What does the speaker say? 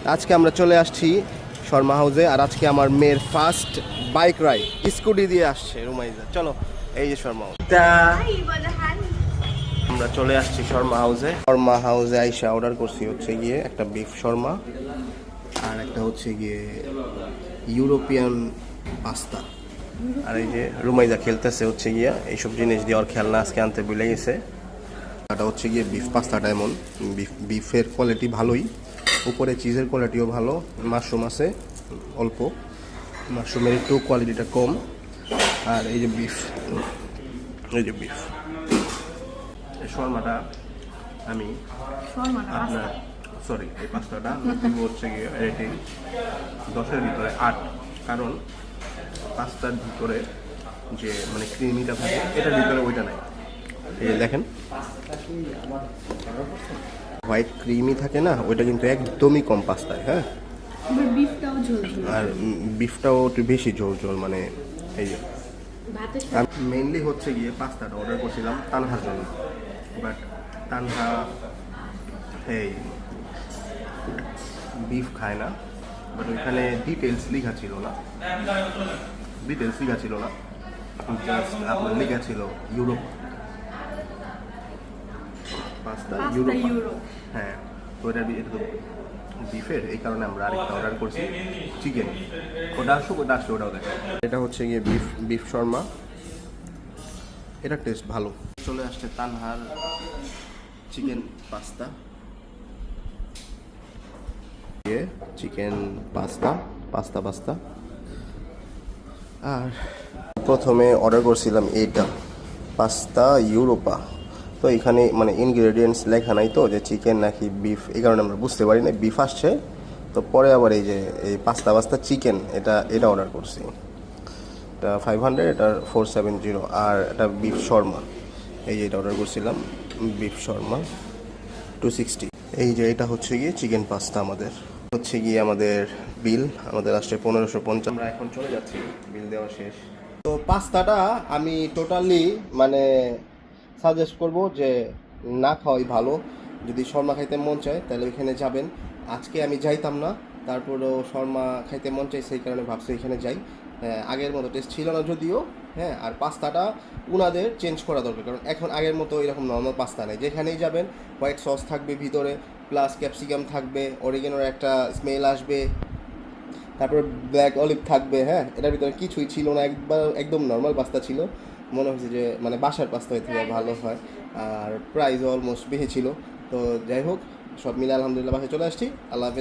আজকে আমরা চলে আসছি শর্মা হাউসে, আর আজকে আমার মেয়ের ফার্স্ট বাইক রাইড, স্কুটি দিয়ে আসছে রুমাইজা। চলো, এই যে শর্মা হাউস, আমরা চলে আসছি শর্মা হাউসে। শর্মা হাউসে আইসা অর্ডার করছি হচ্ছে গিয়ে একটা বিফ শর্মা, আর একটা হচ্ছে গিয়ে ইউরোপিয়ান পাস্তা। আর এই যে রুমাইজা খেলতেছে হচ্ছে গিয়া এইসব জিনিস দিয়ে, ওর খেলনা আজকে আনতে ভুলে গেছে। এটা হচ্ছে গিয়ে বিফ পাস্তাটা এমন বিফের কোয়ালিটি ভালোই, উপরে চিজের কোয়ালিটিও ভালো, মাশরুম আছে অল্প, মাশরুমের একটু কোয়ালিটিটা কম। আর এই যে বিফ, এই যে বিফ শর্মাটা আমি আপনার সরি এই পাস্তাটা হচ্ছে গিয়ে রেটিং 10-এর ভিতরে 8, কারণ পাস্তার ভিতরে যে মানে ক্রিমিটা থাকে এটার ভিতরে ওইটা নাই। এই যে দেখেন হোয়াইট ক্রিমি থাকে না, ওইটা কিন্তু একদমই কম পাস্তায়। হ্যাঁ, আর বিফটাও একটু বেশি ঝোল ঝোল, মানে এই যে মেইনলি হচ্ছে গিয়ে পাস্তাটা অর্ডার করছিলাম তানহার জন্য, বাট তানহা এই বিফ খায় না। বাট ওইখানে ডিটেলস লেখা ছিল না, জাস্ট আপনার লেখা ছিল ইউরোপ পাস্তা, ইউরোপ। হ্যাঁ, তো এটা তো বিফের, এই কারণে আমরা আরেকটা অর্ডার করছি চিকেন। ওটা আসুক, ওটাও দেখে। এটা হচ্ছে গিয়ে বিফ শর্মা, এটা টেস্ট ভালো। চলে আসছে তানহার চিকেন পাস্তা, চিকেন পাস্তা। আর প্রথমে অর্ডার করছিলাম এইটা পাস্তা ইউরোপা, তো এখানে মানে ইনগ্রেডিয়েন্টস লেখা নাই তো যে চিকেন নাকি বিফ, এই কারণে আমরা বুঝতে পারি না। বিফ আসছে, তো পরে আবার এই যে এই পাস্তা চিকেন, এটা অর্ডার করছি। এটা 500, এটা 470। আর এটা বিফ শর্মা, এই যে এটা অর্ডার করছিলাম বিফ শর্মা 260। এই যে এটা হচ্ছে গিয়ে চিকেন পাস্তা। আমাদের হচ্ছে গিয়ে আমাদের বিল আমাদের আসছে 1550। আমরা এখন চলে যাচ্ছি, বিল দেওয়া শেষ। তো পাস্তাটা আমি টোটালি মানে সাজেস্ট করব যে না খাওয়াই ভালো। যদি শর্মা খাইতে মন চায় তাহলে ওইখানে যাবেন। আজকে আমি যাইতাম না, তারপরেও শর্মা খাইতে মন চাই, সেই কারণে ভাবছি এখানে যাই। আগের মতো টেস্ট ছিল না যদিও, হ্যাঁ। আর পাস্তাটা উনাদের চেঞ্জ করা দরকার, কারণ এখন আগের মতো এরকম নর্মাল পাস্তা নেই। যেখানেই যাবেন হোয়াইট সস থাকবে ভিতরে, প্লাস ক্যাপসিকাম থাকবে, অরিগেনোর একটা স্মেল আসবে, তারপর ব্ল্যাক অলিভ থাকবে। হ্যাঁ, এটার ভিতরে কিছুই ছিল না, একদম নর্মাল পাস্তা ছিল। মনে হচ্ছে যে মানে বাসার পাস্তা হইতে ভালো হয়। আর প্রাইসও অলমোস্ট বেশি ছিল। তো যাই হোক, সব মিলে আলহামদুলিল্লাহ বাসায় চলে আসছি। আল্লাহ হাফেজ।